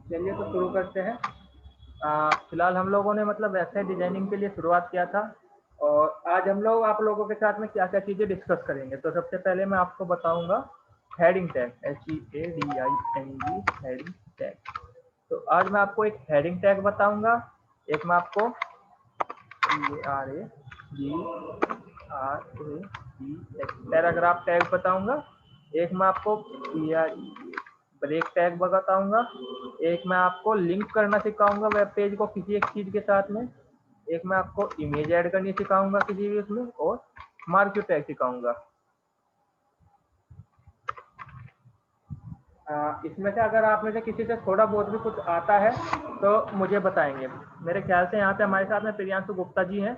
चलिए तो शुरू करते हैं। फिलहाल हम लोगों ने मतलब वेबसाइट डिजाइनिंग के लिए शुरुआत किया था और आज हम लोग आप लोगों के साथ में क्या क्या चीज़ें डिस्कस करेंगे। तो सबसे पहले मैं आपको बताऊंगा heading tag, HEADING heading tag. तो आज मैं आपको एक हेडिंग टैग बताऊंगा, एक मैं आपको पैराग्राफ टैग बताऊंगा, एक मैं आपको ब्रेक टैग बताऊंगा, एक मैं आपको लिंक करना सिखाऊंगा वेब पेज को किसी एक चीज के साथ में, एक मैं आपको इमेज ऐड करनी सिखाऊंगा किसी भी उसमें, और मार्क टैग सिखाऊंगा। इसमें से अगर आप में से किसी से थोड़ा बहुत भी कुछ आता है तो मुझे बताएंगे। मेरे ख्याल से यहाँ पे हमारे साथ में प्रियांशु गुप्ता जी हैं।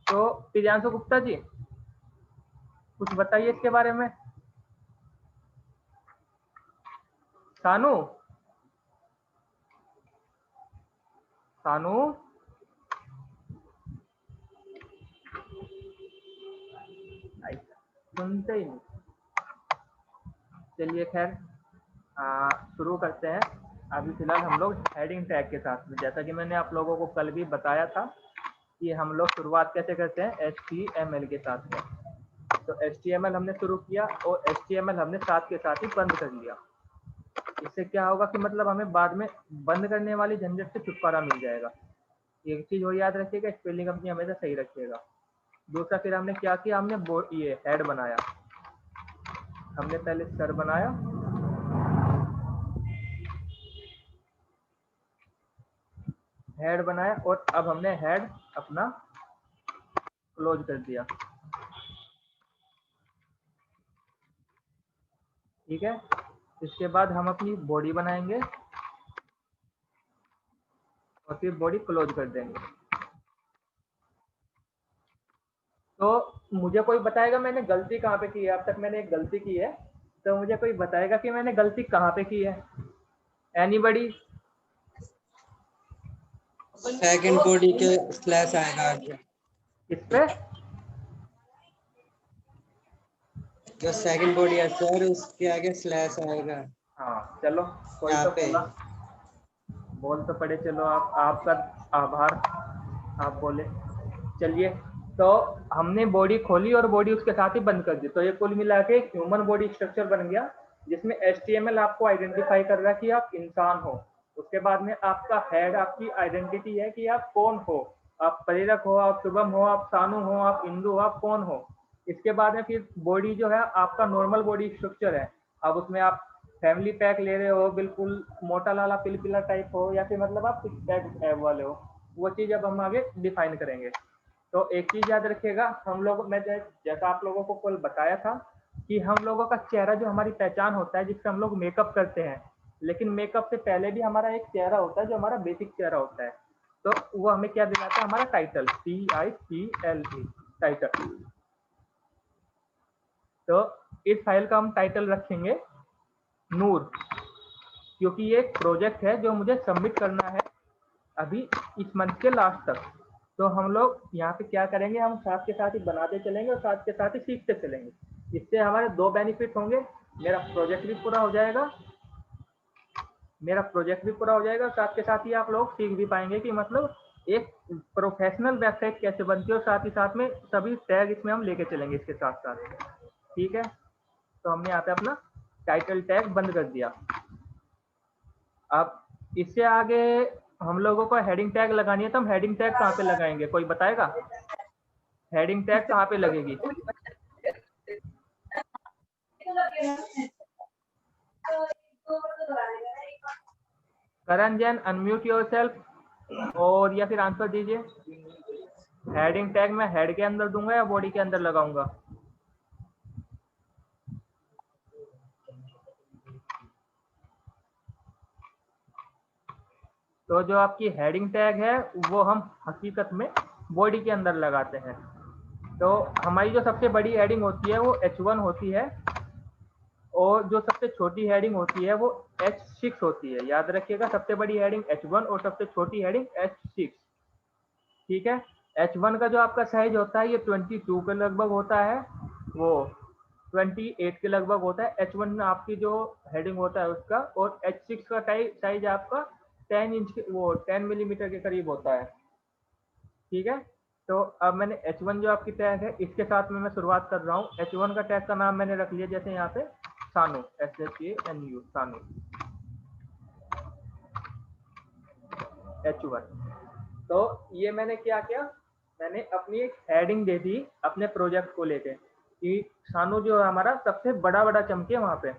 तो प्रियांशु गुप्ता जी कुछ बताइए इसके बारे में। सानू सानू सुनते ही नहीं। चलिए खैर शुरू करते हैं। अभी फिलहाल हम लोग हेडिंग टैग के साथ में, जैसा कि मैंने आप लोगों को कल भी बताया था कि हम लोग शुरुआत कैसे करते हैं, HTML के साथ में। तो HTML हमने शुरू किया और HTML हमने साथ के साथ ही बंद कर लिया। इससे क्या होगा कि मतलब हमें बाद में बंद करने वाली झंझट से छुटकारा मिल जाएगा। एक चीज और याद रखिएगा, स्पेलिंग अपनी हमेशा सही रखिएगा। दूसरा फिर हमने क्या किया, हमने ये हेड बनाया। हमने पहले सर बनाया, हेड बनाया और अब हमने हेड अपना क्लोज कर दिया। ठीक है, इसके बाद हम अपनी बॉडी बनाएंगे और फिर बॉडी क्लोज कर देंगे। तो मुझे कोई बताएगा मैंने गलती कहाँ पे की है। अब तक मैंने एक गलती की है, तो मुझे कोई बताएगा कि मैंने गलती कहाँ पे की है। Anybody? Second body K slash आएगा आगे। किस पे? जो सेकंड बॉडी है सर, उसके आगे स्लैश आएगा हाँ चलो, कोई यहाँ तो पे। बोला, बोल तो पड़े। चलो आपका आभार, आप बोले। चलिए, तो हमने बॉडी खोली और बॉडी उसके साथ ही बंद कर दी। तो ये कुल मिला के ह्यूमन बॉडी स्ट्रक्चर बन गया, जिसमें HTML आपको आइडेंटिफाई कर रहा है कि आप इंसान हो। उसके बाद में आपका हेड आपकी आइडेंटिटी है कि आप कौन हो। आप प्रेरक हो, आप शुभम हो, आप सानू हो, आप इंदु हो, आप कौन हो। इसके बाद में फिर बॉडी जो है आपका नॉर्मल बॉडी स्ट्रक्चर है। अब उसमें आप फैमिली पैक ले रहे हो, बिल्कुल मोटा लाला पिलपिला टाइप हो, या फिर मतलब आप सिक्स पैक वाले हो, वो चीज अब हम आगे डिफाइन करेंगे। तो एक चीज याद रखिएगा, हम लोग मैं जैसा आप लोगों को कल बताया था कि हम लोगों का चेहरा जो हमारी पहचान होता है, जिससे हम लोग मेकअप करते हैं, लेकिन मेकअप से पहले भी हमारा एक चेहरा होता है जो हमारा बेसिक चेहरा होता है। तो वो हमें क्या दिलाता है, हमारा टाइटल, TITLE, टाइटल। तो इस फाइल का हम टाइटल रखेंगे नूर, क्योंकि ये एक प्रोजेक्ट है जो मुझे सबमिट करना है अभी इस मंथ के लास्ट तक। तो हम लोग यहाँ पे क्या करेंगे, हम साथ के साथ ही बनाते चलेंगे और साथ के साथ ही सीखते चलेंगे। इससे हमारे दो बेनिफिट होंगे, मेरा प्रोजेक्ट भी पूरा हो जाएगा, साथ के साथ ही आप लोग सीख भी पाएंगे कि मतलब एक प्रोफेशनल वेबसाइट कैसे बनती है, और साथ ही साथ में सभी टैग इसमें हम लेके चलेंगे इसके साथ साथ। ठीक है, तो हमने यहाँ पे अपना टाइटल टैग बंद कर दिया। अब इससे आगे हम लोगों को हेडिंग टैग लगानी है, तो हम हेडिंग टैग कहाँ पे लगाएंगे, कोई बताएगा? हेडिंग टैग कहाँ पे लगेगी? करण जैन, अनम्यूट योरसेल्फ और या फिर आंसर दीजिए। हेडिंग टैग मैं हेड के अंदर दूंगा या बॉडी के अंदर लगाऊंगा? तो जो आपकी हेडिंग टैग है वो हम हकीकत में बॉडी के अंदर लगाते हैं। तो हमारी जो सबसे बड़ी हेडिंग होती है वो H1 होती है, और जो सबसे छोटी हेडिंग होती है वो H6 होती है। याद रखिएगा, सबसे बड़ी हेडिंग H1 और सबसे छोटी हेडिंग H6। ठीक है, H1 का जो आपका साइज होता है ये 22 के लगभग होता है, वो 28 के लगभग होता है H1 में आपकी जो हेडिंग होता है उसका, और H6 का साइज आपका 10 इंच के वो 10 मिलीमीटर के करीब होता है। ठीक है, तो अब मैंने H1 जो आपकी टैग है इसके साथ में मैं शुरुआत कर रहा हूँ। H1 का टैग का नाम मैंने रख लिया, जैसे यहाँ पे सानू, SHANU सानू H1। तो ये मैंने क्या किया, मैंने अपनी एक हेडिंग दे दी अपने प्रोजेक्ट को लेके कि सानू जो है हमारा सबसे बड़ा बड़ा चमके वहां पे।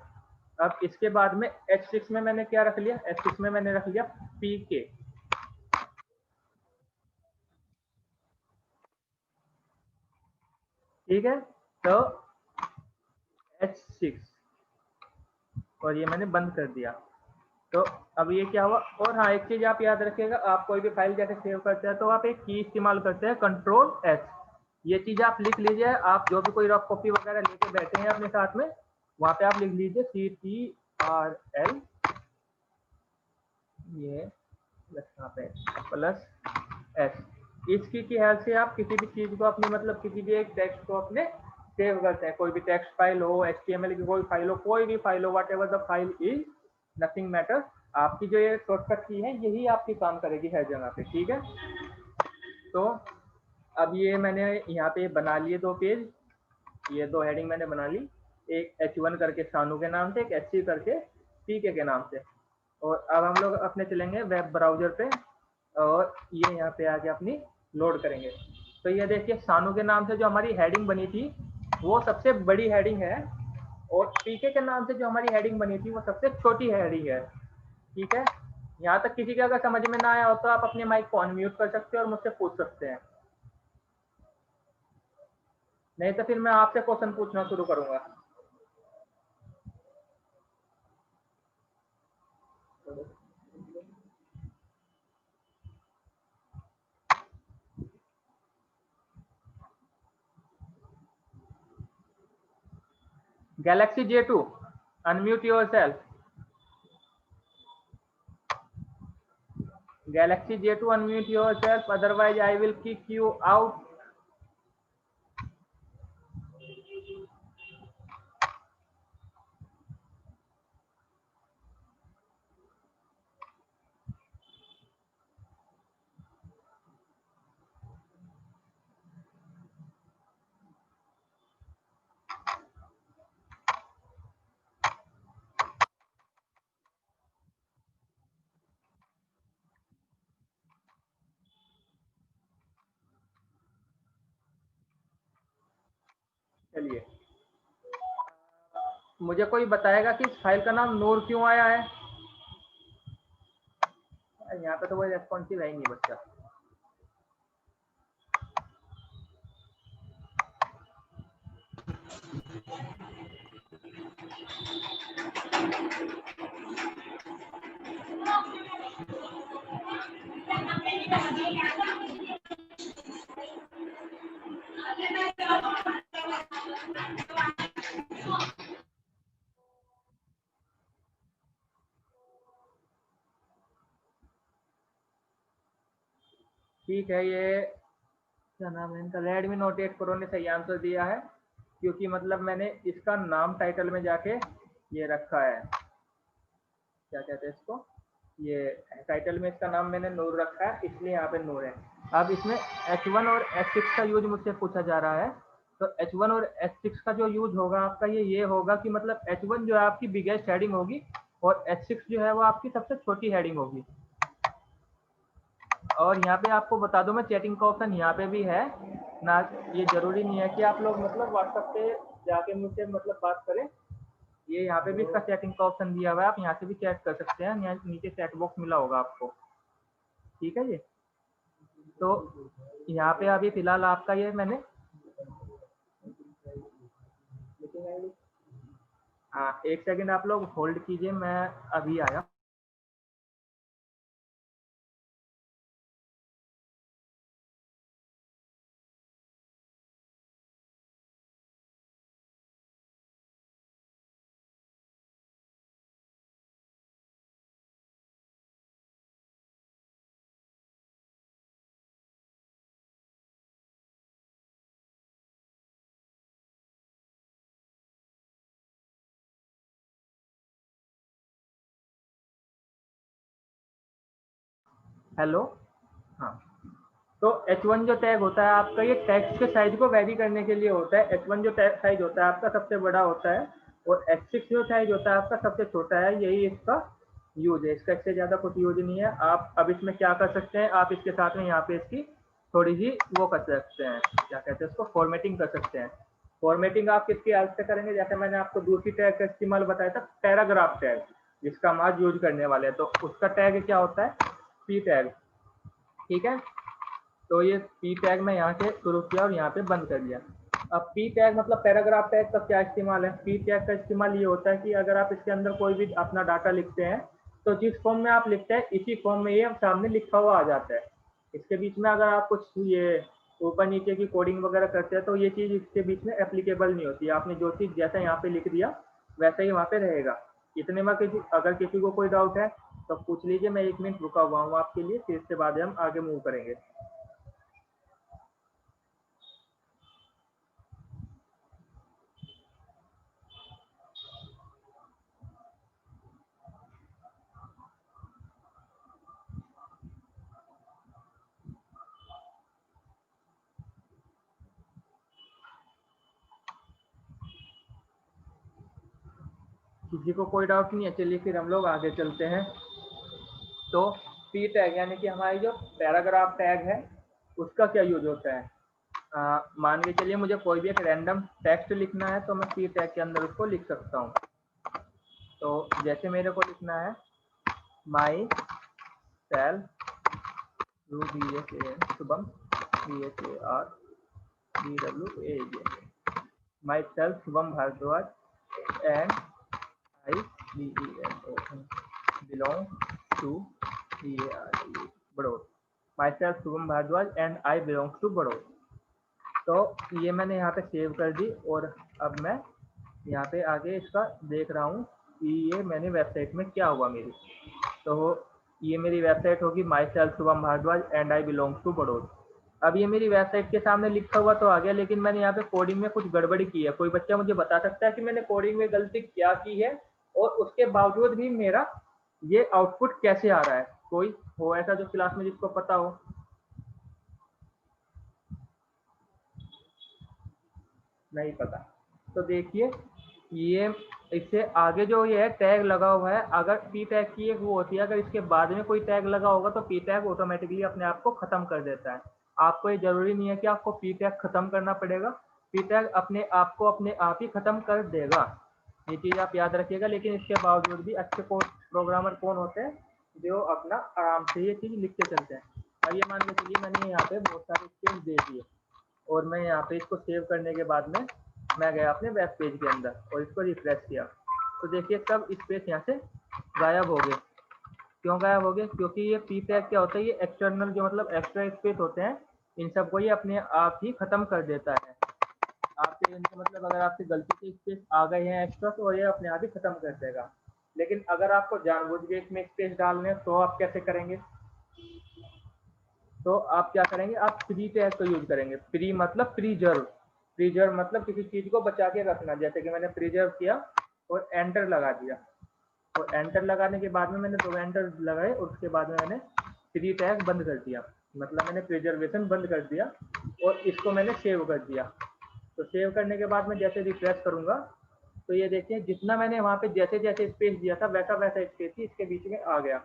अब इसके बाद में H6 में मैंने क्या रख लिया, H6 में मैंने रख लिया PK। ठीक है, तो H6 और ये मैंने बंद कर दिया। तो अब ये क्या हुआ, और हाँ एक चीज आप याद रखिएगा, आप कोई भी फाइल जैसे सेव करते हैं तो आप एक की इस्तेमाल करते हैं, Ctrl+S। ये चीज आप लिख लीजिए, आप जो भी कोई रफ कॉपी वगैरह लेके बैठे हैं अपने साथ में, वहां पे आप लिख लीजिए CTRL ये यहाँ पे +S। इसकी की हेल्प से आप किसी भी चीज को अपनी मतलब किसी भी एक टेक्स्ट को अपने सेव करते हैं, कोई भी टेक्स्ट फाइल हो, HTML की कोई फाइल हो, कोई भी फाइल हो, what ever the file is, nothing matter. आपकी जो ये शॉर्टकट की है यही आपकी काम करेगी हर जगह पे। ठीक है, तो अब ये मैंने यहाँ पे बना लिए 2 पेज, ये 2 हेडिंग मैंने बना ली, एक H1 करके सानू के नाम से, एक HC करके PK के नाम से। और अब हम लोग अपने चलेंगे वेब ब्राउजर पे और ये यहाँ पे आके अपनी लोड करेंगे। तो ये देखिए सानू के नाम से जो हमारी हेडिंग बनी थी वो सबसे बड़ी हेडिंग है, और पीके के नाम से जो हमारी हेडिंग बनी थी वो सबसे छोटी हेडिंग है। ठीक है, यहाँ तक किसी के अगर समझ में ना आया हो तो आप अपने माइक को अनम्यूट कर सकते हैं और मुझसे पूछ सकते हैं, नहीं तो फिर मैं आपसे क्वेश्चन पूछना शुरू करूंगा। Galaxy J2, unmute yourself. Galaxy J2, unmute yourself, otherwise I will kick you out. चलिए, मुझे कोई बताएगा कि इस फाइल का नाम नूर क्यों आया है? यहाँ पे तो कोई रेस्पॉन्सिव है ही नहीं बच्चा। ठीक है, ये क्या नाम है इनका, रेडमी नोट 8 प्रो ने सही आंसर दिया है, क्योंकि मतलब मैंने इसका नाम टाइटल में जाके ये रखा है, क्या कहते हैं इसको, ये टाइटल में इसका नाम मैंने नूर रखा है, इसलिए यहाँ पे नूर है। अब इसमें H1 और H6 का यूज मुझसे पूछा जा रहा है, तो H1 और H6 का जो यूज होगा आपका ये होगा कि मतलब H1 जो है आपकी बिगेस्ट हेडिंग होगी और H6 जो है वो आपकी सबसे छोटी हेडिंग होगी। और यहाँ पे आपको बता दूं मैं, चैटिंग का ऑप्शन यहाँ पे भी है ना, ये जरूरी नहीं है कि आप लोग मतलब व्हाट्सएप पे जाके मुझसे मतलब बात करें, ये यहाँ पे भी इसका चैटिंग का ऑप्शन दिया हुआ है, आप यहाँ से भी चैट कर सकते हैं, यहाँ नीचे चैट बॉक्स मिला होगा आपको। ठीक है जी, तो यहाँ पे अभी फिलहाल आपका ये मैंने हाँ, एक सेकंड आप लोग होल्ड कीजिए, मैं अभी आया। हेलो। हाँ, तो H1 जो टैग होता है आपका, ये टेक्स्ट के साइज को वेरी करने के लिए होता है। H1 जो साइज होता है आपका सबसे बड़ा होता है, और H6 जो साइज होता है आपका सबसे छोटा है। यही इसका यूज है, इसका इससे ज्यादा कुछ यूज नहीं है। आप अब इसमें क्या कर सकते हैं, आप इसके साथ में यहाँ पे इसकी थोड़ी सी वो कर सकते हैं, क्या कहते हैं उसको, फॉर्मेटिंग कर सकते हैं। फॉर्मेटिंग आप किसकी हेल्प से करेंगे, जैसे मैंने आपको दूसरी टैग का इस्तेमाल बताया था, पैराग्राफ टैग, जिसका हम आज यूज करने वाले हैं। तो उसका टैग क्या होता है, पी टैग। ठीक है, तो ये पी टैग मैं यहाँ से शुरू किया और यहाँ पे बंद कर दिया। अब पी टैग मतलब पैराग्राफ टैग का क्या इस्तेमाल है। पी टैग का इस्तेमाल ये होता है कि अगर आप इसके अंदर कोई भी अपना डाटा लिखते हैं, तो जिस फॉर्म में आप लिखते हैं इसी फॉर्म में ये सामने लिखा हुआ आ जाता है। इसके बीच में अगर आप कुछ ये ऊपर नीचे की कोडिंग वगैरह करते हैं, तो ये चीज़ इसके बीच में एप्लीकेबल नहीं होती। आपने जो चीज़ जैसा यहाँ पे लिख दिया वैसा ही वहाँ पे रहेगा। इतने में अगर किसी को कोई डाउट है तो पूछ लीजिए, मैं 1 मिनट रुका हुआ हूँ आपके लिए, फिर इसके बाद हम आगे मूव करेंगे। किसी को कोई डाउट नहीं है, चलिए फिर हम लोग आगे चलते हैं। तो पी टैग यानी कि हमारी जो पैराग्राफ टैग है उसका क्या यूज होता है। मान के चलिए मुझे कोई भी एक रैंडम टेक्स्ट लिखना है, तो मैं पी टैग के अंदर उसको लिख सकता हूँ। तो जैसे मेरे को लिखना है my self, you B S A N Shubham, B S A R B W A J, my self Shubham Bhardwaj and I B E N O N belong to BARD Barod. myself Shubham Bhardwaj and I belong to Barod. तो ये मैंने यहाँ पे save कर दी, और अब मैं यहाँ पे आगे इसका देख रहा हूँ कि ये मैंने वेबसाइट में क्या हुआ मेरी। तो ये मेरी वेबसाइट होगी myself Shubham Bhardwaj and I belong to Baroda. अब ये मेरी वेबसाइट के सामने लिखा हुआ तो आ गया, लेकिन मैंने यहाँ पे कोडिंग में कुछ गड़बड़ी की है। कोई बच्चा मुझे बता सकता है कि मैंने कोडिंग में गलती क्या की है, और उसके बावजूद भी मेरा ये आउटपुट कैसे आ रहा है। कोई हो ऐसा जो क्लास में जिसको पता हो। नहीं पता, तो देखिए ये इससे आगे जो ये है टैग लगा हुआ है, अगर पी टैग की एक वो होती है, अगर इसके बाद में कोई टैग लगा होगा तो पी टैग ऑटोमेटिकली अपने आप को खत्म कर देता है। आपको ये जरूरी नहीं है कि आपको पी टैग खत्म करना पड़ेगा, पी टैग अपने आप को अपने आप ही खत्म कर देगा। ये चीज आप याद रखिएगा। लेकिन इसके बावजूद भी अच्छे प्रोग्रामर कौन होते हैं, जो अपना आराम से ये चीज लिख के चलते हैं। अब ये मान के चलिए मैंने यहाँ पे बहुत सारे स्पेस दे दिए, और मैं यहाँ पे इसको सेव करने के बाद में मैं गया अपने वेब पेज के अंदर और इसको रिफ्रेश किया, तो देखिए सब स्पेस यहाँ से गायब हो गए। क्यों गायब हो गए, क्योंकि ये पी टैग क्या होता है, ये एक्सटर्नल जो मतलब एक्स्ट्रा स्पेस होते हैं, इन सबको ये अपने आप ही खत्म कर देता है। आपसे इनका मतलब अगर आपसे गलती से स्पेस आ गए हैं एक्स्ट्रा, तो ये अपने आप ही खत्म कर देगा। लेकिन अगर आपको जानबूझ के इसमें स्पेस डालने हैं, तो आप कैसे करेंगे। तो आप क्या करेंगे, आप प्री टैग का यूज करेंगे। प्री मतलब प्रीजर्व, प्रीजर्व मतलब किसी चीज को बचा के रखना। जैसे कि मैंने प्रीजर्व किया और एंटर लगा दिया, और एंटर लगाने के बाद में मैंने 2 एंटर लगाए, और उसके बाद में मैंने प्री टैग बंद कर दिया, मतलब मैंने प्रिजर्वेशन बंद कर दिया, और इसको मैंने सेव कर दिया। तो सेव करने के बाद मैं जैसे रिफ्रेश करूंगा, तो ये देखिए जितना मैंने वहां पे जैसे जैसे स्पेस दिया था वैसा वैसा स्पेस ही इसके बीच में आ गया।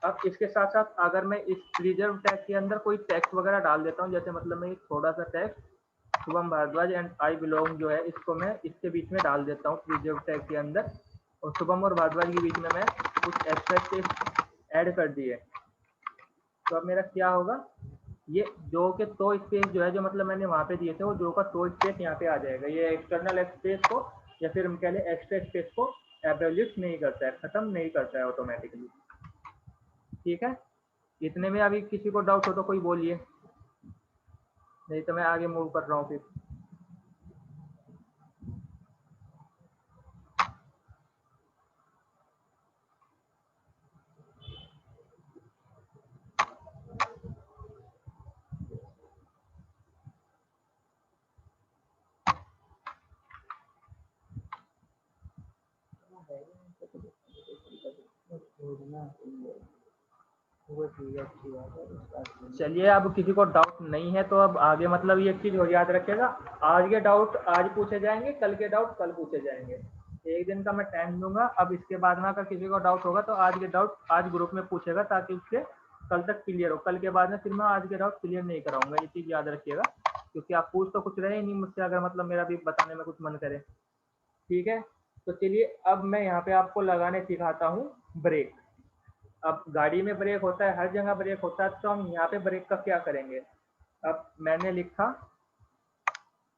अब इसके साथ साथ अगर मैं इस रिजर्व टैग के अंदर कोई टेक्स्ट वगैरह डाल देता हूँ, जैसे मतलब मैं एक थोड़ा सा text Shubham Bhardwaj and I belong जो है, इसको मैं इसके बीच में डाल देता हूँ रिजर्व टैग के अंदर, और शुभम और भारद्वाज के बीच में मैं कुछ एक्स्ट्रा स्पेस ऐड कर दिए। तो अब मेरा क्या होगा, ये दो के तो स्पेस जो है, जो मतलब मैंने वहां पे दिए थे, वो दो का तो स्पेस यहाँ पे आ जाएगा। ये एक्सटर्नल स्पेस को, या फिर हम कह लें एक्स्ट्रा स्पेस को एब्सोल्यूट नहीं करता है, खत्म नहीं करता है ऑटोमेटिकली। ठीक है, इतने में अभी किसी को डाउट हो तो कोई बोलिए, नहीं तो मैं आगे मूव कर रहा हूँ फिर। वो ठीक है, अच्छी बात है। चलिए, अब किसी को डाउट नहीं है तो अब आगे मतलब ये चीज और याद रखिएगा, आज के डाउट आज पूछे जाएंगे, कल के डाउट कल पूछे जाएंगे। एक दिन का मैं टाइम दूंगा। अब इसके बाद में अगर किसी को डाउट होगा तो आज के डाउट आज ग्रुप में पूछेगा, ताकि उसके कल तक क्लियर हो। कल के बाद में फिर मैं आज के डाउट क्लियर नहीं कराऊंगा, ये चीज याद रखिएगा, क्योंकि आप पूछ तो कुछ रहे ही नहीं मुझसे, अगर मतलब मेरा भी बताने में कुछ मन करे। ठीक है, तो चलिए अब मैं यहाँ पे आपको लगाने सिखाता हूँ ब्रेक। अब गाड़ी में ब्रेक होता है, हर जगह ब्रेक होता है, तो हम यहाँ पे ब्रेक का क्या करेंगे। अब मैंने लिखा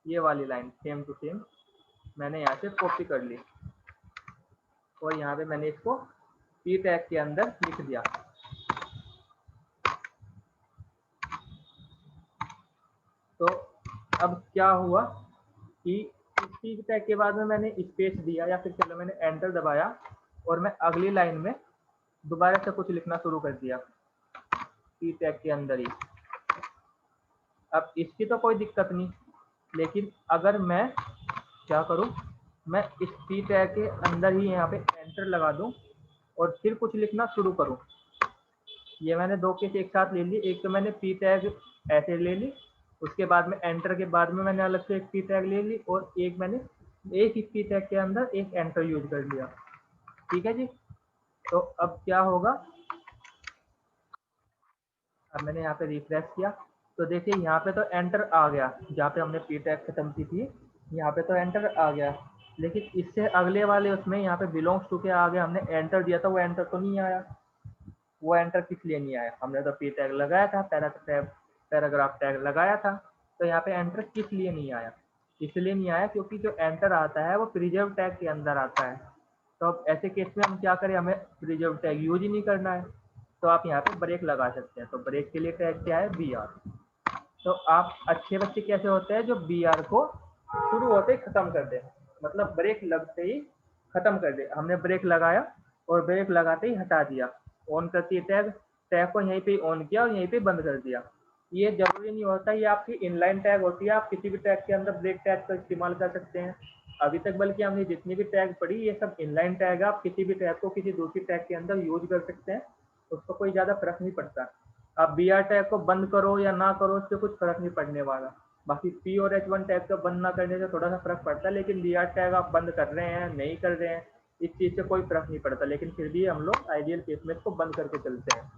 ये वाली लाइन सेम टू सेम, मैंने यहाँ से कॉपी कर ली और यहाँ पे मैंने इसको पी टैग के अंदर लिख दिया। तो अब क्या हुआ कि इस पी टैग के बाद में मैंने स्पेस दिया, या फिर चलो मैंने एंटर दबाया और मैं अगली लाइन में दोबारा से कुछ लिखना शुरू कर दिया पी टैग के अंदर ही। अब इसकी तो कोई दिक्कत नहीं, लेकिन अगर मैं क्या करूं, मैं इस पी टैग के अंदर ही यहाँ पे एंटर लगा दूं और फिर कुछ लिखना शुरू करूं। ये मैंने दो केस एक साथ ले ली, एक तो मैंने पी टैग ऐसे ले ली, उसके बाद में एंटर के बाद में मैंने अलग से एक पी टैग ले ली, और एक मैंने एक ही पी टैग के अंदर एक एंटर यूज कर लिया। ठीक है जी। तो अब क्या होगा, अब मैंने यहाँ पे रिफ्रेश किया तो देखिए यहाँ पे तो एंटर आ गया, जहाँ पे हमने पी टैग खत्म की थी यहाँ पे तो एंटर आ गया, लेकिन इससे अगले वाले उसमें यहाँ पे बिलोंग्स टू के आगे हमने एंटर दिया था, वो एंटर तो नहीं आया। वो एंटर किस लिए नहीं आया, हमने तो पी टैग लगाया था, पैराग्राफ टैग लगाया था, तो यहाँ पे एंटर किस लिए नहीं आया। इसलिए नहीं आया क्योंकि जो एंटर आता है वो प्रिजर्व टैग के अंदर आता है। तो अब ऐसे केस में हम क्या करें, हमें प्रिजर्व टैग यूज ही नहीं करना है, तो आप यहाँ पे ब्रेक लगा सकते हैं। तो ब्रेक के लिए टैग क्या है, बी आर। तो आप अच्छे बच्चे कैसे होते हैं, जो बी आर को शुरू होते ही खत्म कर दे, मतलब ब्रेक लगते ही खत्म कर दे। हमने ब्रेक लगाया और ब्रेक लगाते ही हटा दिया, ऑन करती है टैग, टैग को यहीं पे ऑन किया और यहीं पे बंद कर दिया। ये जरूरी नहीं होता, ये आपकी इनलाइन टैग होती है, आप किसी भी टैग के अंदर ब्रेक टैग का इस्तेमाल कर सकते हैं। अभी तक बल्कि हमने जितनी भी टैग पढ़ी ये सब इनलाइन टैग है, आप किसी भी टैग को किसी दूसरी टैग के अंदर यूज कर सकते हैं, उसको कोई ज्यादा फर्क नहीं पड़ता। आप बी आर टैग को बंद करो या ना करो, उससे कुछ फर्क नहीं पड़ने वाला। बाकी पी और एच वन टैग का बंद ना करने से थोड़ा सा फर्क पड़ता है, लेकिन बी आर टैग आप बंद कर रहे हैं नहीं कर रहे हैं इस चीज से कोई फर्क नहीं पड़ता, लेकिन फिर भी हम लोग आइडियल केस में इसको बंद करके चलते हैं।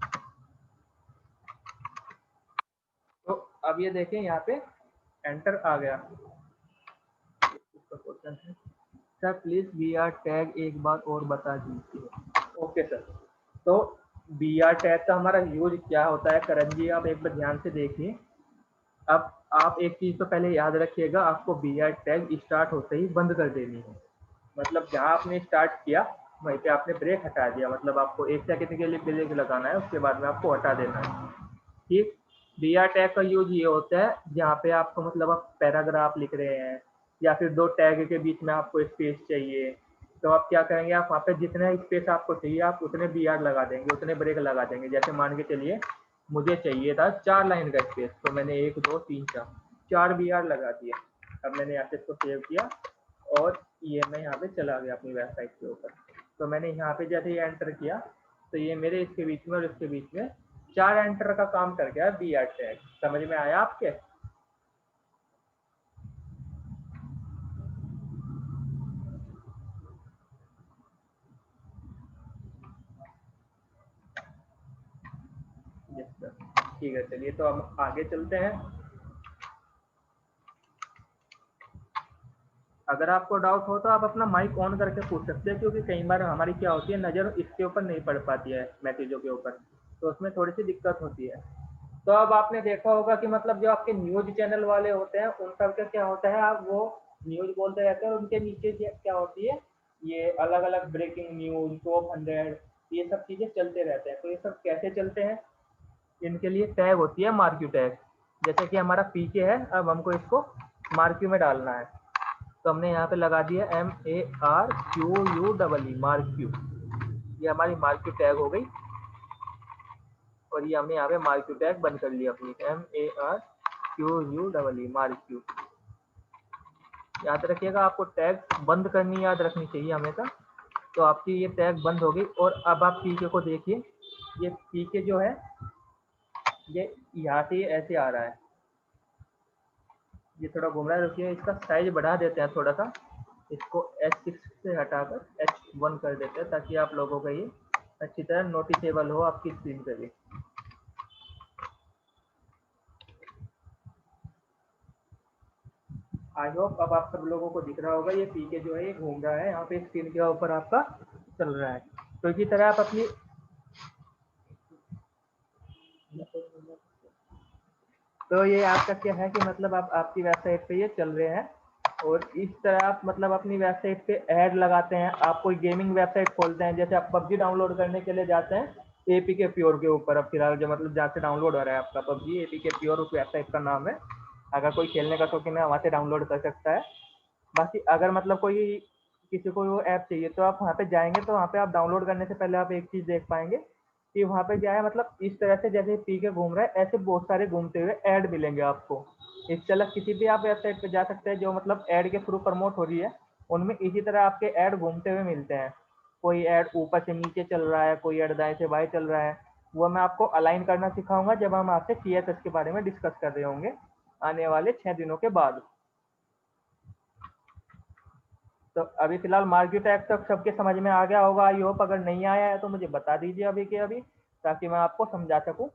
तो अब ये देखें यहाँ पे एंटर आ गया। क्वेश्चन है sir please be R tag एक बार और बता दीजिए। ओके सर, तो बी आर टैग का हमारा यूज क्या होता है करण जी, आप एक बार ध्यान से देखिए। अब आप एक चीज तो पहले याद रखिएगा, आपको बी आर टैग स्टार्ट होते ही बंद कर देनी है। मतलब जहाँ आपने स्टार्ट किया वहीं पे आपने ब्रेक हटा दिया, मतलब आपको 1 सेकंड के लिए ब्रेक लगाना है, उसके बाद में आपको हटा देना है। ठीक, बी आर टैग का यूज ये होता है जहाँ पे आपको मतलब आप पैराग्राफ लिख रहे हैं या फिर दो टैग के बीच में आपको स्पेस चाहिए, तो आप क्या करेंगे, आप वहाँ पे जितने स्पेस आपको चाहिए आप उतने बी आर लगा देंगे, उतने ब्रेक लगा देंगे। जैसे मान के चलिए मुझे चाहिए था 4 लाइन का स्पेस, तो मैंने 1 2 3 4 बी आर लगा दिए। अब मैंने यहाँ से इसको सेव किया और ये मैं यहाँ पे चला गया अपनी वेबसाइट के ऊपर। तो मैंने यहाँ पे जैसे ही एंटर किया तो ये मेरे इसके बीच में और इसके बीच में 4 एंटर का काम कर गया बी आर टैग। समझ में आया आपके? यस सर, ठीक है, चलिए तो हम आगे चलते हैं। अगर आपको डाउट हो तो आप अपना माइक ऑन करके पूछ सकते हैं, क्योंकि कई बार हमारी क्या होती है, नज़र इसके ऊपर नहीं पड़ पाती है मैसेजों के ऊपर, तो उसमें थोड़ी सी दिक्कत होती है। तो अब आपने देखा होगा कि मतलब जो आपके न्यूज चैनल वाले होते हैं उन सब का क्या होता है, आप वो न्यूज बोलते रहते हैं और उनके नीचे क्या होती है, ये अलग अलग ब्रेकिंग न्यूज, टॉप 100, ये सब चीजें चलते रहते हैं। तो ये सब कैसे चलते हैं, इनके लिए टैग होती है मार्क्यू टैग। जैसे कि हमारा पीके है, अब हमको इसको मार्क्यू में डालना है, तो हमने यहाँ पे लगा दिया MARQUE मार्क्यू। ये हमारी मार्क्यू टैग हो गई और ये हमने यहाँ पे मार्क्यू टैग बंद कर लिया अपनी MARQUE मार्क्यू। याद रखिएगा, आपको टैग बंद करनी याद रखनी चाहिए हमेशा। तो आपकी ये टैग बंद हो गई और अब आप पीके को देखिए, ये पीके जो है ये यहाँ से ऐसे आ रहा है, ये थोड़ा घूम रहा है। रुकिए इसका साइज बढ़ा देते हैं थोड़ा सा, इसको H6 से हटाकर H1 कर देते हैं ताकि आप लोगों को ये अच्छी तरह नोटिसेबल हो आपकी स्क्रीन पे भी। आई होप अब आप सब लोगों को दिख रहा होगा ये पीके जो है ये घूम रहा है यहाँ पे स्क्रीन के ऊपर आपका चल रहा है। तो इसी तरह आप अपनी तो ये आपका क्या है कि मतलब आप आपकी वेबसाइट पे ये चल रहे हैं और इस तरह आप मतलब अपनी वेबसाइट पे ऐड लगाते हैं। आप कोई गेमिंग वेबसाइट खोलते हैं, जैसे आप पबजी डाउनलोड करने के लिए जाते हैं एपीके प्योर के ऊपर, अब फिलहाल जो मतलब जहाँ से डाउनलोड हो रहा है आपका पबजी, एपीके प्योर उस वेबसाइट का नाम है। अगर कोई खेलने का शौकीन है वहाँ से डाउनलोड कर सकता है। बाकी अगर मतलब कोई किसी को वो ऐप चाहिए तो आप वहाँ पे जाएंगे, तो वहाँ पे आप डाउनलोड करने से पहले आप एक चीज़ देख पाएंगे कि वहाँ पे क्या है, मतलब इस तरह से जैसे पी के घूम रहा है ऐसे बहुत सारे घूमते हुए ऐड मिलेंगे आपको। इस तरह किसी भी आप वेबसाइट पे जा सकते हैं जो मतलब ऐड के थ्रू प्रमोट हो रही है, उनमें इसी तरह आपके ऐड घूमते हुए मिलते हैं। कोई ऐड ऊपर से नीचे चल रहा है, कोई ऐड दाएं से बाएं चल रहा है। वो मैं आपको अलाइन करना सिखाऊंगा जब हम आपसे CSS के बारे में डिस्कस कर रहे होंगे आने वाले 6 दिनों के बाद। तो अभी फिलहाल मार्केट टैग तक सबके समझ में आ गया होगा आई होप। अगर नहीं आया है तो मुझे बता दीजिए अभी के अभी, ताकि मैं आपको समझा सकूं।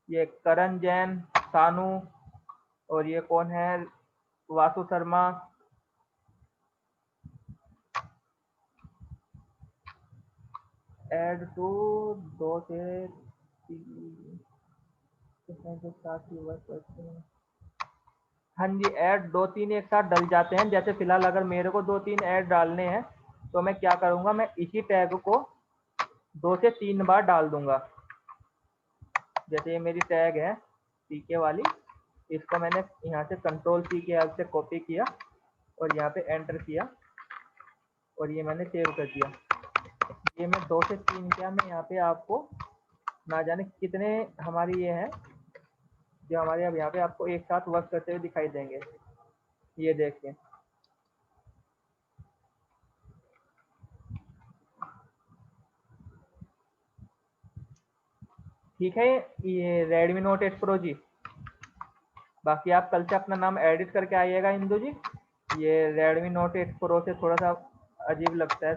ये करण जैन, सानू, और ये कौन है, वासु शर्मा। ऐड टू 2 से 3 जो साथ ही वर्क करते हैं। हाँ जी, ऐड 2-3 एक साथ डल जाते हैं। जैसे फिलहाल अगर मेरे को 2-3 ऐड डालने हैं तो मैं क्या करूंगा, मैं इसी टैग को 2 से 3 बार डाल दूंगा। जैसे ये मेरी टैग है पीके वाली, इसको मैंने यहाँ से कंट्रोल C के हेल्प से कॉपी किया और यहाँ पे एंटर किया और ये मैंने सेव कर दिया। ये मैं 2 से 3 क्या, मैं यहाँ पे आपको ना जाने कितने हमारी ये है जो हमारे अब यहाँ पे आपको एक साथ वर्क करते हुए दिखाई देंगे। ये देखिए, ठीक है। ये Redmi Note 8 Pro जी। बाकी आप कल से अपना नाम एडिट करके आइएगा इंदु जी। ये Redmi Note 8 Pro से थोड़ा सा अजीब लगता है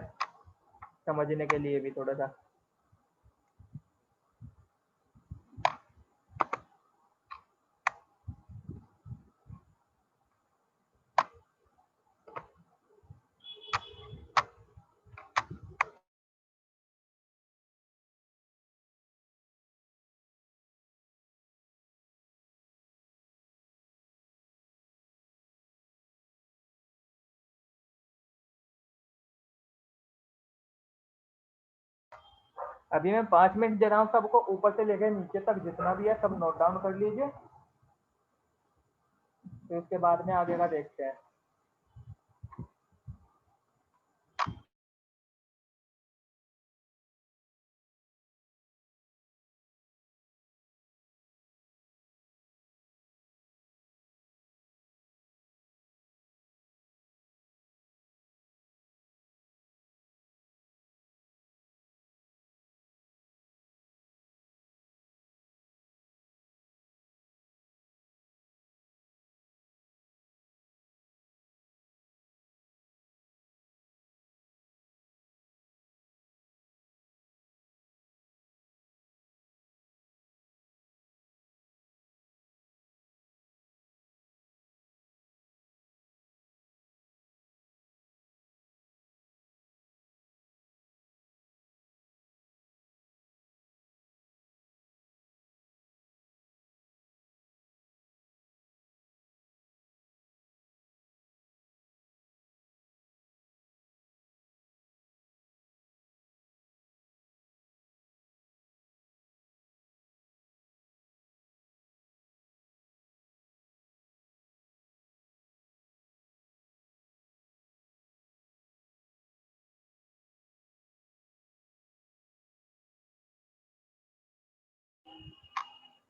समझने के लिए भी थोड़ा सा। अभी मैं 5 मिनट दे रहा हूँ सबको, ऊपर से लेकर नीचे तक जितना भी है सब नोट डाउन कर लीजिए, तो इसके बाद में आगे का देखते हैं।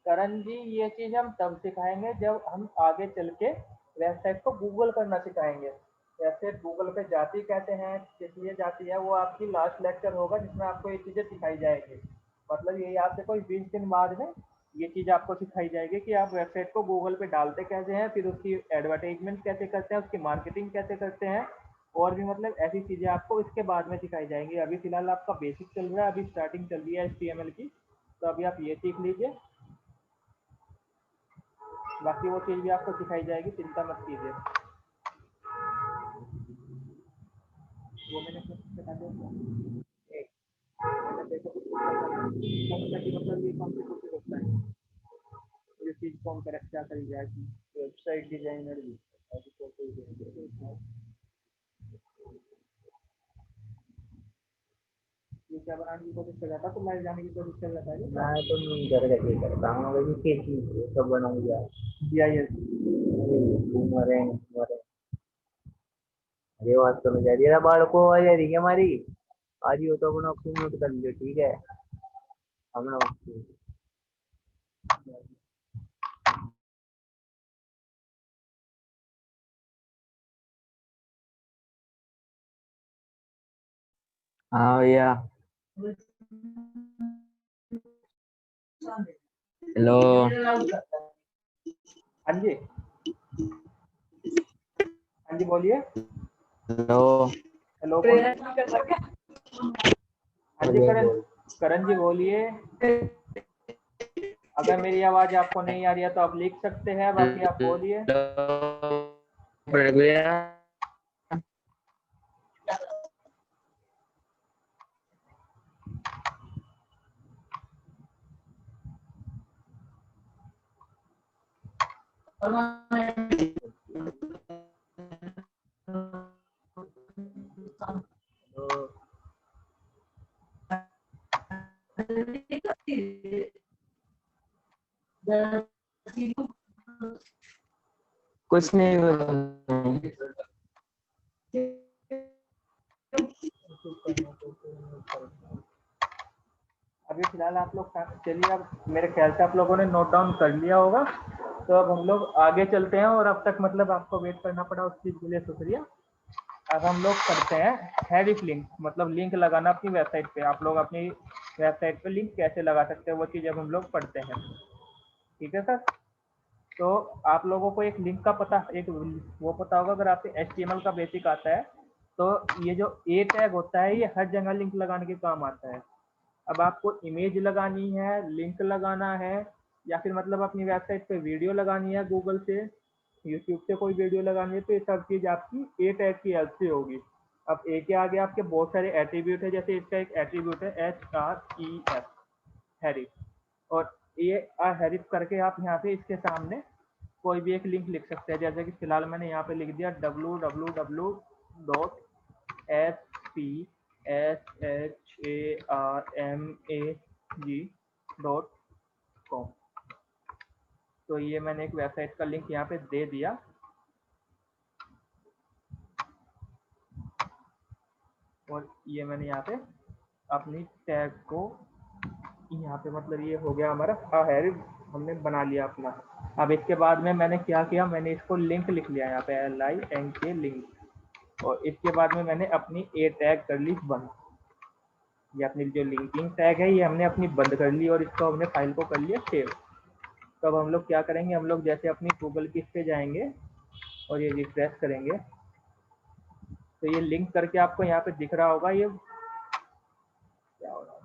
करण जी, ये चीज हम तब सिखाएंगे जब हम आगे चल के वेबसाइट को गूगल करना सिखाएंगे। वेबसाइट गूगल पे जाती कहते हैं, किस लिए जाती है, वो आपकी लास्ट लेक्चर होगा जिसमें आपको ये चीज़ें सिखाई जाएगी। मतलब ये आपसे कोई 20 दिन बाद में ये चीज़ आपको सिखाई जाएगी कि आप वेबसाइट को गूगल पे डालते कैसे हैं, फिर उसकी एडवर्टाइजमेंट कैसे करते हैं, उसकी मार्केटिंग कैसे करते हैं, और भी मतलब ऐसी चीज़ें आपको इसके बाद में सिखाई जाएंगी। अभी फिलहाल आपका बेसिक चल रहा है, अभी स्टार्टिंग चल रही है HTML की, तो अभी आप ये सीख लीजिए, बाकी वो चीज़ भी आपको सिखाई जाएगी, चिंता मत कीजिए। वो मैंने बता दिया, मैंने देखो मतलब ये कौन सी कुछ होता है, ये चीज़ को हम करेक्ट क्या करी जाए कि वेबसाइट डिजाइनर भी अभी तो कोई ये क्या बनाने की कोशिश कर रहा था, तो लाइव जाने की कोशिश कर रहा था ये मैं तो नहीं कर रही करता हूँ अगर ये चीज सब बनाऊंगा GIS। घूमरे अरे बात तो जा रही है बालको आ जा रही है हमारी आ रही हो तो अपना खूब नोट कर लियो ठीक है हमने हाँ भैया हेलो हाँ जी, हाँ जी बोलिए। हेलो हेलो हाँ जी करण जी बोलिए। अगर मेरी आवाज़ आपको नहीं आ रही है तो आप लिख सकते हैं, बाकी आप बोलिए। भैया कुछ नहीं अभी फिलहाल आप लोग चलिए, अब मेरे ख्याल से आप लोगों ने नोट डाउन कर लिया होगा, तो अब हम लोग आगे चलते हैं। और अब तक मतलब आपको वेट करना पड़ा उस चीज़ के लिए शुक्रिया। अब हम लोग करते हैं हैरिफ लिंक, मतलब लिंक लगाना अपनी वेबसाइट पे। आप लोग अपनी वेबसाइट पे लिंक कैसे लगा सकते हैं वो चीज़ अब हम लोग पढ़ते हैं, ठीक है सर। तो आप लोगों को एक लिंक का पता, एक वो पता होगा, अगर आपको HTML का बेसिक आता है तो ये जो ए टैग होता है ये हर जगह लिंक लगाने के काम आता है। अब आपको इमेज लगानी है, लिंक लगाना है, या फिर मतलब अपनी वेबसाइट पे वीडियो लगानी है, गूगल से, यूट्यूब से कोई वीडियो लगानी है, तो ये सब चीज़ आपकी ए टैग की हेल्प से होगी। अब ए के आगे आपके बहुत सारे एट्रीब्यूट है, जैसे इसका एक एट्रीब्यूट है HREF, हैरिफ। और ये हैरिफ करके आप यहाँ पे इसके सामने कोई भी एक लिंक लिख सकते हैं, जैसे कि फिलहाल मैंने यहाँ पे लिख दिया www.spsharmag.com। तो ये मैंने एक वेबसाइट का लिंक यहाँ पे दे दिया। और ये मैंने यहाँ पे अपनी टैग को यहाँ पे, मतलब ये हो गया हमारा हैरिफ, हमने बना लिया अपना। अब इसके बाद में मैंने क्या किया, मैंने इसको लिंक लिख लिया यहाँ पे LINK लिंक। और इसके बाद में मैंने अपनी ए टैग कर ली बंद। ये अपनी जो लिंकिंग टैग है ये हमने अपनी बंद कर ली और इसको हमने फाइल को कर लिया सेव। तो अब हम लोग क्या करेंगे, हम लोग जैसे अपनी गूगल की पे जाएंगे और ये रिफ्रेश करेंगे, तो ये लिंक करके आपको यहाँ पे दिख रहा होगा, ये क्या हो रहा है,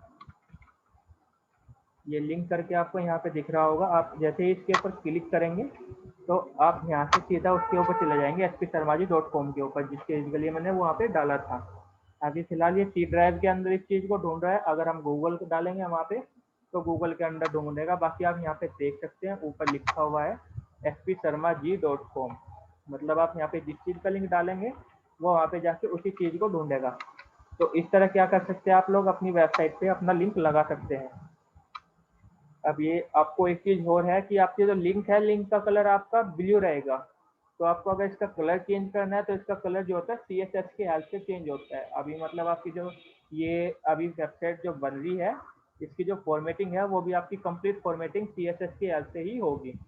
ये लिंक करके आपको यहाँ पे दिख रहा होगा। आप जैसे ही इसके ऊपर क्लिक करेंगे तो आप यहाँ से सीधा उसके ऊपर चले जाएंगे spsharmaji.com के ऊपर, जिसके लिए मैंने वहाँ पे डाला था। अभी फिलहाल ये C ड्राइव के अंदर इस चीज़ को ढूंढ रहा है। अगर हम गूगल को डालेंगे वहाँ पे तो गूगल के अंदर ढूंढेगा। बाकी आप यहाँ पे देख सकते हैं ऊपर लिखा हुआ है spsharmaji.com, मतलब आप यहाँ पे जिस चीज़ का लिंक डालेंगे वो वहाँ पे जाके उसी चीज़ को ढूंढेगा। तो इस तरह क्या कर सकते हैं, आप लोग अपनी वेबसाइट पे अपना लिंक लगा सकते हैं। अब ये आपको एक चीज़ और है कि आपके जो लिंक है, लिंक का कलर आपका ब्लू रहेगा। तो आपको अगर इसका कलर चेंज करना है तो इसका कलर जो होता है CSS के हेल्प से चेंज होता है। अभी मतलब आपकी जो ये अभी वेबसाइट जो बन रही है, इसकी जो फॉर्मेटिंग है वो भी आपकी कंप्लीट फॉर्मेटिंग CSS के हेल्प से ही होगी।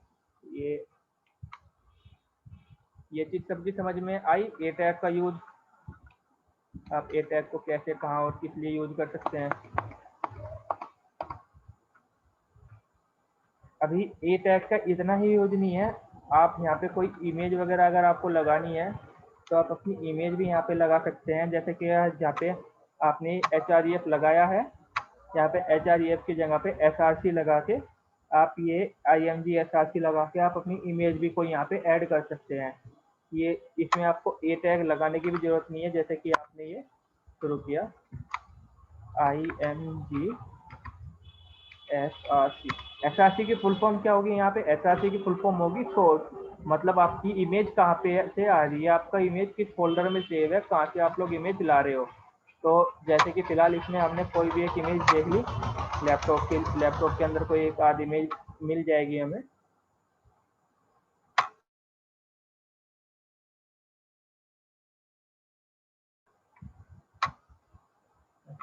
ये चीज सब्जी समझ में आई। ए टैग का यूज, आप ए टैग को कैसे, कहाँ और किस लिए यूज कर सकते हैं। अभी ए टैग का इतना ही यूज नहीं है, आप यहाँ पे कोई इमेज वगैरह अगर आपको लगानी है तो आप अपनी इमेज भी यहाँ पे लगा सकते हैं। जैसे कि जहाँ पे आपने HREF लगाया है, यहाँ पे HREF की जगह पे SRC लगा के आप ये IMG SRC लगा के आप अपनी इमेज भी कोई यहाँ पे ऐड कर सकते हैं। ये इसमें आपको ए टैग लगाने की भी जरूरत नहीं है। जैसे कि आपने ये शुरू किया IMG SRC की फुल फॉर्म क्या होगी, यहाँ पे SRC की फुल फॉर्म होगी सोर्स, मतलब आपकी इमेज कहाँ पे से आ रही है, आपका इमेज किस फोल्डर में सेव है, कहाँ से आप लोग इमेज ला रहे हो। तो जैसे कि फिलहाल इसमें हमने कोई भी एक इमेज देख ली, लैपटॉप के अंदर कोई एक आध इमेज मिल जाएगी हमें।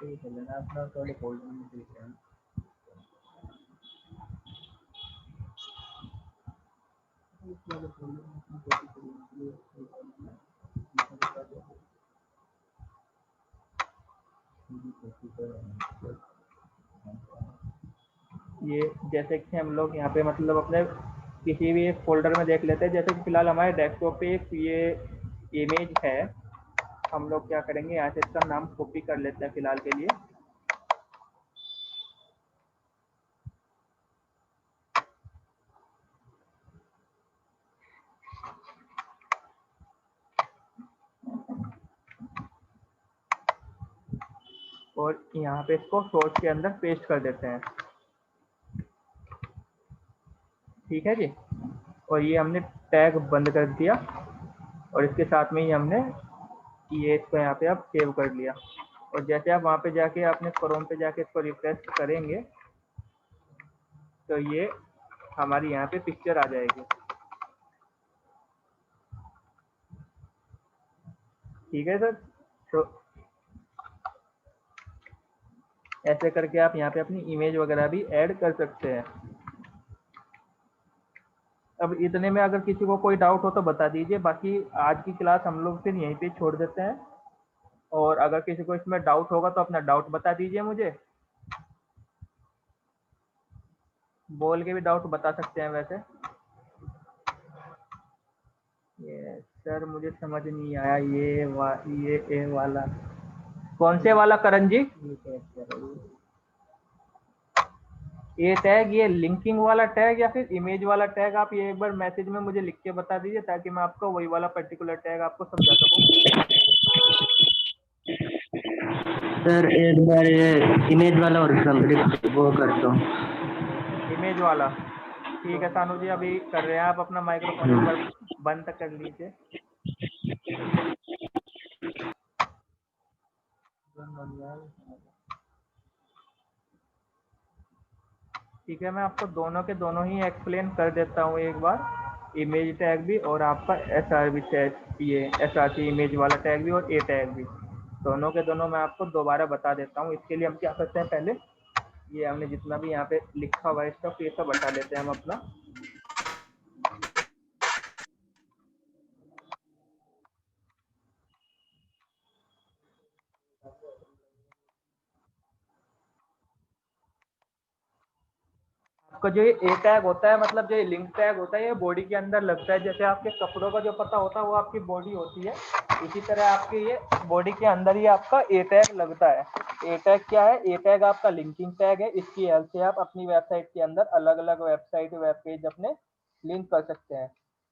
अपना थोड़े फोल्डर में देख रहे हैं। ये जैसे कि हम लोग यहाँ पे मतलब अपने किसी भी एक फोल्डर में देख लेते हैं। जैसे कि फिलहाल हमारे डेस्कटॉप पे एक ये इमेज है, हम लोग क्या करेंगे, यहाँ से इसका नाम कॉपी कर लेते हैं फिलहाल के लिए। और यहाँ पे इसको सोर्स के अंदर पेस्ट कर देते हैं। ठीक है जी। और ये हमने टैग बंद कर दिया और इसके साथ में ही हमने ये इसको यहाँ पे आप सेव कर लिया। और जैसे आप वहाँ पे जाके अपने क्रोम पे जाके इसको रिफ्रेश करेंगे तो ये हमारी यहाँ पे पिक्चर आ जाएगी। ठीक है सर, तो ऐसे करके आप यहाँ पे अपनी इमेज वगैरह भी ऐड कर सकते हैं। अब इतने में अगर किसी को कोई डाउट हो तो बता दीजिए, बाकी आज की क्लास हम लोग फिर यहीं पे छोड़ देते हैं। और अगर किसी को इसमें डाउट होगा तो अपना डाउट बता दीजिए मुझे, बोल के भी डाउट बता सकते हैं वैसे। ये सर मुझे समझ नहीं आया, ये ए वाला कौन से वाला करण जी? ये टैग, ये लिंकिंग वाला टैग या फिर इमेज वाला टैग, आप ये एक बार मैसेज में मुझे लिख के बता दीजिए ताकि मैं आपको वही वाला पर्टिकुलर टैग आपको समझा सकूं। सर एक बार ये इमेज वाला और कंप्लीट वो कर दो। इमेज वाला ठीक है सानू जी, अभी कर रहे हैं। आप अपना माइक्रोफोन एक बार बंद कर लीजिए। ठीक है, मैं आपको दोनों के दोनों ही एक्सप्लेन कर देता हूँ एक बार, इमेज टैग भी और आपका SRC टैग, ये SRC इमेज वाला टैग भी और ए टैग भी, दोनों के दोनों मैं आपको दोबारा बता देता हूँ। इसके लिए हम क्या करते हैं, पहले ये हमने जितना भी यहाँ पे लिखा हुआ है स्टफ ये सब हटा लेते हैं हम अपना। आपका जो ये ए टैग होता है, मतलब जो ये लिंक टैग होता है, ये बॉडी के अंदर लगता है। जैसे आपके कपड़ों का जो पता होता है वो आपकी बॉडी होती है, इसी तरह आपके ये बॉडी के अंदर ही आपका ए टैग लगता है। ए टैग क्या है? ए टैग आपका लिंकिंग टैग है। इसकी हेल्प से आप अपनी वेबसाइट के अंदर अलग अलग वेबसाइट, वेब पेज अपने लिंक कर सकते हैं।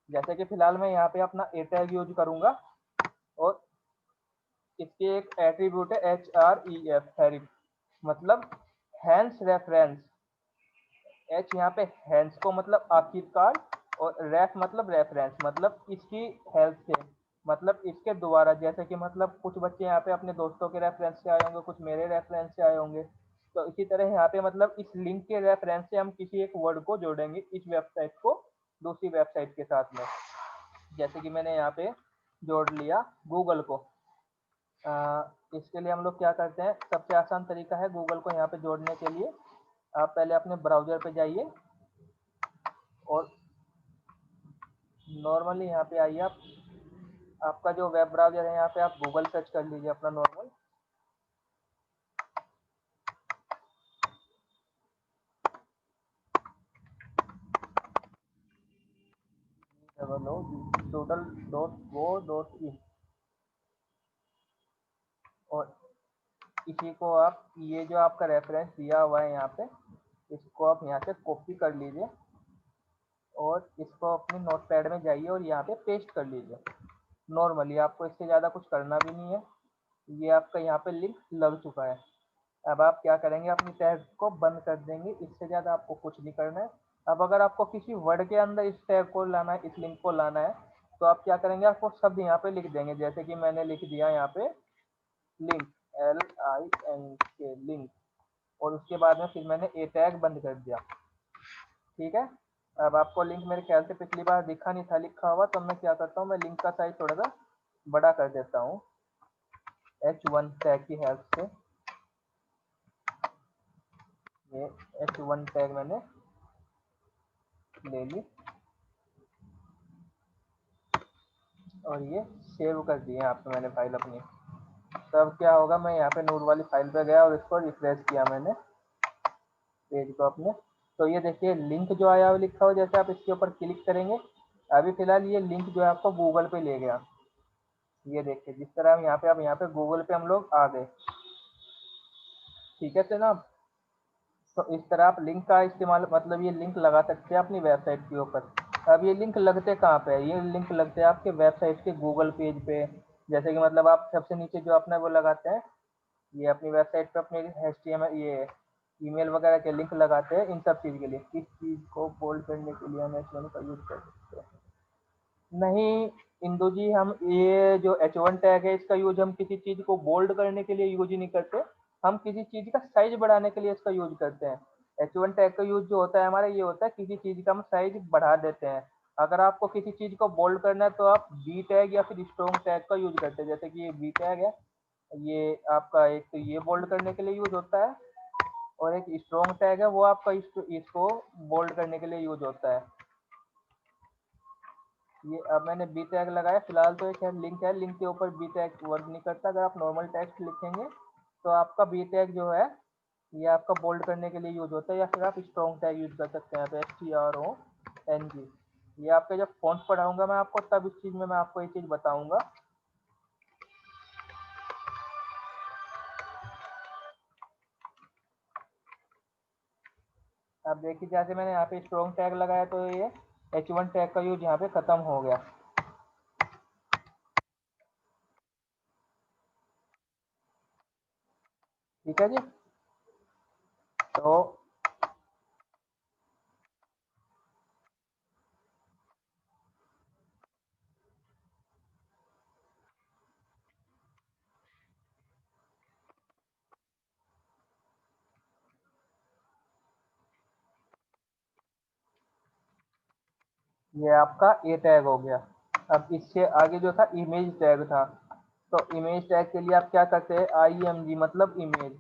जैसे कि फिलहाल मैं यहाँ पे अपना ए टैग यूज करूंगा और इसकी एक एट्रीब्यूट है HREF, हेरिफ, मतलब हैंस रेफरेंस। एच यहाँ पे हैंस को मतलब आखिरकार, और रेफ मतलब रेफरेंस, मतलब इसकी हेल्प से, मतलब इसके द्वारा। जैसे कि मतलब कुछ बच्चे यहाँ पे अपने दोस्तों के रेफरेंस से आए होंगे, कुछ मेरे रेफरेंस से आए होंगे, तो इसी तरह यहाँ पे मतलब इस लिंक के रेफरेंस से हम किसी एक वर्ड को जोड़ेंगे इस वेबसाइट को दूसरी वेबसाइट के साथ में। जैसे कि मैंने यहाँ पे जोड़ लिया गूगल को। इसके लिए हम लोग क्या करते हैं, सबसे आसान तरीका है गूगल को यहाँ पे जोड़ने के लिए, आप पहले अपने ब्राउजर पे जाइए और नॉर्मली यहाँ पे आइए आप आपका जो वेब ब्राउजर है यहाँ पे आप गूगल सर्च कर लीजिए अपना नॉर्मल। total.go.in और इसी को आप, ये जो आपका रेफरेंस दिया हुआ है यहाँ पे, इसको आप यहाँ से कॉपी कर लीजिए और इसको अपने नोटपैड में जाइए और यहाँ पे पेस्ट कर लीजिए। नॉर्मली आपको इससे ज़्यादा कुछ करना भी नहीं है। ये आपका यहाँ पे लिंक लग चुका है। अब आप क्या करेंगे, अपनी टैग को बंद कर देंगे, इससे ज़्यादा आपको कुछ नहीं करना है। अब अगर आपको किसी वर्ड के अंदर इस टैग को लाना है, इस लिंक को लाना है, तो आप क्या करेंगे, आपको शब्द यहाँ पे लिख देंगे, जैसे कि मैंने लिख दिया यहाँ पे लिंक, LINK लिंक, और उसके बाद में फिर मैंने ए टैग बंद कर दिया। ठीक है। अब आपको लिंक मेरे ख्याल से पिछली बार दिखा नहीं था लिखा हुआ, तो मैं क्या करता हूँ, मैं लिंक का साइज थोड़ा सा बड़ा कर देता हूँ H1 टैग की हेल्प से। ये H1 टैग मैंने ले ली और ये सेव कर दी है यहाँ पे मैंने फाइल अपनी। तब क्या होगा, मैं यहाँ पे नूर वाली फाइल पे गया और इसको रिफ्रेश किया मैंने पेज को अपने, तो ये देखिए लिंक जो आया हुआ लिखा हुआ, जैसे आप इसके ऊपर क्लिक करेंगे, अभी फिलहाल ये लिंक जो है आपको गूगल पे ले गया। ये देखिए जिस तरह हम यहाँ पे गूगल पे हम लोग आ गए। ठीक है जनाब। तो इस तरह आप लिंक का इस्तेमाल, मतलब ये लिंक लगा सकते हैं अपनी वेबसाइट के ऊपर। अब ये लिंक लगते कहाँ पे है, ये लिंक लगते हैं आपके वेबसाइट के गूगल पेज पे। जैसे कि मतलब आप सबसे नीचे जो अपना वो लगाते हैं, ये अपनी वेबसाइट पे अपने HTML ये ईमेल वगैरह के लिंक लगाते हैं, इन सब चीज़ के लिए। किस चीज़ को बोल्ड करने के लिए हम H1 का यूज कर सकते हैं? नहीं इंदु जी, हम ये जो H1 टैग है इसका यूज हम किसी चीज को बोल्ड करने के लिए यूज ही नहीं करते, हम किसी चीज का साइज बढ़ाने के लिए इसका यूज करते हैं। H1 टैग का यूज जो होता है हमारा, ये होता है किसी चीज का हम साइज बढ़ा देते हैं। अगर आपको किसी चीज को बोल्ड करना है तो आप बी टैग या फिर स्ट्रॉन्ग टैग का यूज करते हैं। जैसे कि ये बी टैग है, ये आपका एक तो ये बोल्ड करने के लिए यूज होता है, और एक स्ट्रॉन्ग टैग है वो आपका इसको बोल्ड करने के लिए यूज होता है। ये अब मैंने बी टैग लगाया फिलहाल, तो एक लिंक है, लिंक के ऊपर बी टैग वर्क नहीं करता। अगर आप नॉर्मल टेक्स्ट लिखेंगे तो आपका बी टैग जो है ये आपका बोल्ड करने के लिए यूज होता है, या फिर आप स्ट्रॉन्ग टैग यूज कर सकते हैं यहाँ पे STRONG। ये आपके जब फॉन्ट पढ़ाऊंगा मैं आपको, तब इस चीज में मैं आपको ये चीज बताऊंगा। अब देखिए जैसे मैंने यहाँ पे स्ट्रॉन्ग टैग लगाया तो ये H1 टैग का यूज यहाँ पे खत्म हो गया। ठीक है जी। तो ये आपका ए टैग हो गया। अब इससे आगे जो था इमेज टैग था, तो इमेज टैग के लिए आप क्या करते हैं, IMG मतलब इमेज,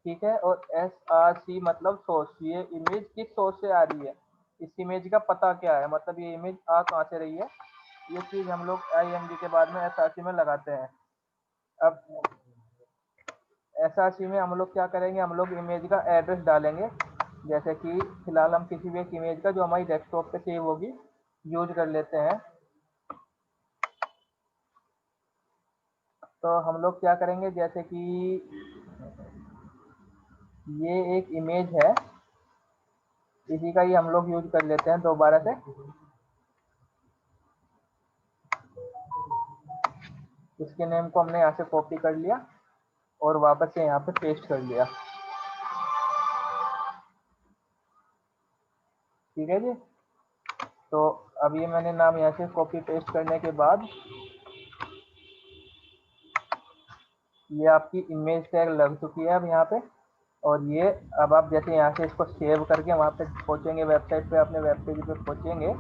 ठीक है, और SRC मतलब सोर्स। ये इमेज किस सोर्स से आ रही है, इस इमेज का पता क्या है, मतलब ये इमेज आ कहाँ से रही है, ये चीज हम लोग IMG के बाद में SRC में लगाते हैं। अब SRC में हम लोग क्या करेंगे, हम लोग इमेज का एड्रेस डालेंगे। जैसे कि फिलहाल हम किसी भी एक इमेज का जो हमारी डेस्कटॉप पे सेव होगी यूज कर लेते हैं। तो हम लोग क्या करेंगे, जैसे कि ये एक इमेज है, इसी का ही हम लोग यूज कर लेते हैं दोबारा से। इसके नेम को हमने यहाँ से कॉपी कर लिया और वापस से यहाँ पे पेस्ट कर लिया। ठीक है जी। तो अब ये मैंने नाम यहाँ से कॉपी पेस्ट करने के बाद ये आपकी इमेज टैग लग चुकी है अब यहाँ पे। और ये अब आप जैसे यहाँ से इसको सेव करके वहाँ पे पहुँचेंगे, वेबसाइट पे अपने वेब पेज पे पहुँचेंगे,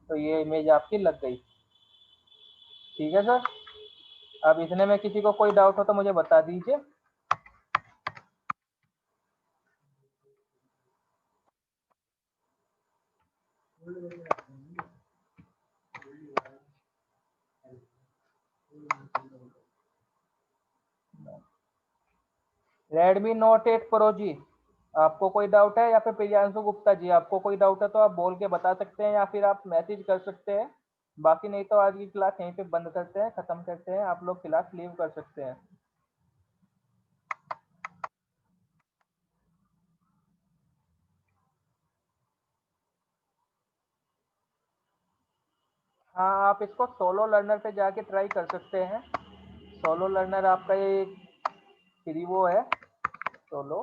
तो ये इमेज आपकी लग गई। ठीक है सर। अब इतने में किसी को कोई डाउट हो तो मुझे बता दीजिए। रेडमी नोट 8 प्रो जी, आपको कोई डाउट है? या फिर प्रियांशु गुप्ता जी, आपको कोई डाउट है तो आप बोल के बता सकते हैं, या फिर आप मैसेज कर सकते हैं। बाकी नहीं तो आज की क्लास यहीं पे बंद करते हैं, खत्म करते हैं, आप लोग क्लास लीव कर सकते हैं। हाँ, आप इसको सोलो लर्नर पे जाके ट्राई कर सकते हैं। सोलो लर्नर आपका ये फ्री वो है, सोलो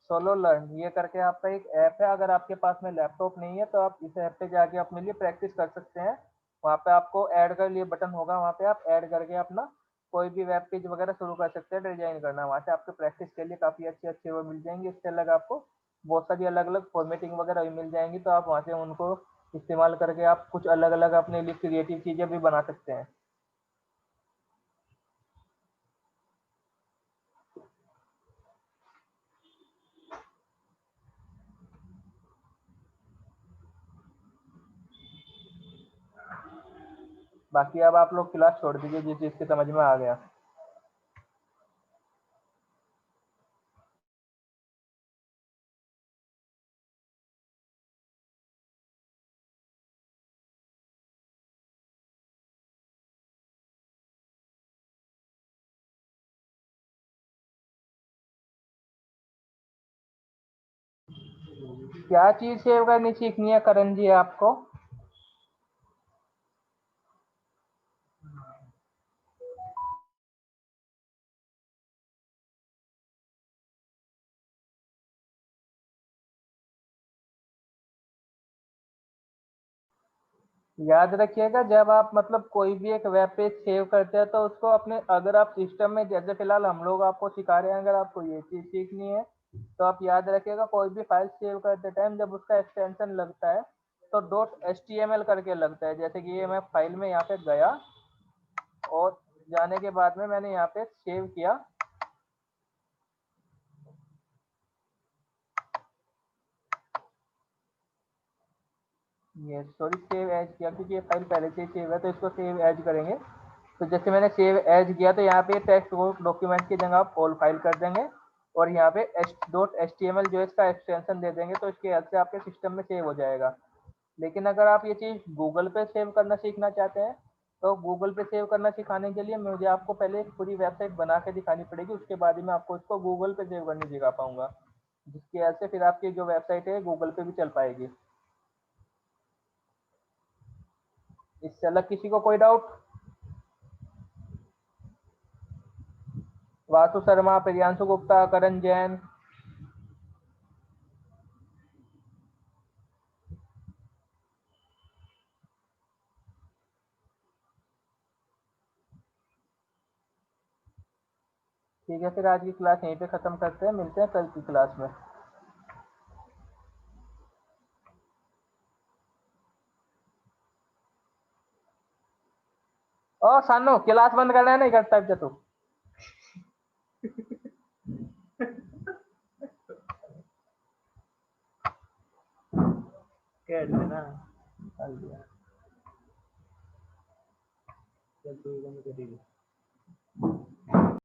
सोलो लर्न ये करके आपका एक ऐप है। अगर आपके पास में लैपटॉप नहीं है तो आप इस ऐप पे जाके अपने लिए प्रैक्टिस कर सकते हैं। वहाँ पे आपको ऐड कर लिए बटन होगा, वहाँ पे आप ऐड करके अपना कोई भी वेब पेज वगैरह शुरू कर सकते हैं डिजाइन करना। वहाँ से आपको प्रैक्टिस के लिए काफ़ी अच्छे अच्छे वो मिल जाएंगे। इससे अलग आपको बहुत सारी अलग अलग फॉर्मेटिंग वगैरह भी मिल जाएंगी, तो आप वहाँ से उनको इस्तेमाल करके आप कुछ अलग अलग अपने लिए क्रिएटिव चीज़ें भी बना सकते हैं। बाकी अब आप लोग क्लास छोड़ दीजिए जिस चीज़ की समझ में आ गया। क्या चीज़ सेव करनी सीखनी है करण जी आपको? याद रखिएगा, जब आप मतलब कोई भी एक वेब पेज सेव करते हैं तो उसको अपने, अगर आप सिस्टम में, जैसे फिलहाल हम लोग आपको सिखा रहे हैं, अगर आपको ये चीज़ सीखनी है तो आप याद रखिएगा कोई भी फाइल सेव करते टाइम जब उसका एक्सटेंशन लगता है तो .html करके लगता है। जैसे कि ये मैं फाइल में यहाँ पे गया और जाने के बाद में मैंने यहाँ पे सेव किया, ये सॉरी सेव एज किया क्योंकि ये फाइल पहले से ही सेव है तो इसको सेव एज करेंगे। तो जैसे मैंने सेव एज किया तो यहाँ पे टेक्स्ट डॉक्यूमेंट की जगह आप ऑल फाइल कर देंगे और यहाँ पे .html जो है इसका एक्सटेंशन दे देंगे, तो इसके हेल्प से आपके सिस्टम में सेव हो जाएगा। लेकिन अगर आप ये चीज़ गूगल पे सेव करना सीखना चाहते हैं तो गूगल पे सेव करना सिखाने के लिए मुझे आपको पहले एक पूरी वेबसाइट बना के दिखानी पड़ेगी, उसके बाद ही मैं आपको इसको गूगल पे सेव करने सिखा पाऊंगा, जिसकी हेल्प से फिर आपकी जो वेबसाइट है गूगल पे भी चल पाएगी। इससे अलग किसी को कोई डाउट? वासु शर्मा, प्रियांशु गुप्ता, करण जैन। ठीक है, फिर आज की क्लास यहीं पे खत्म करते हैं, मिलते हैं कल की क्लास में। ओ सानू, क्लास बंद करना है, नहीं करता है तू? कर देना चल दिया। चल तू ही बंद करेगी।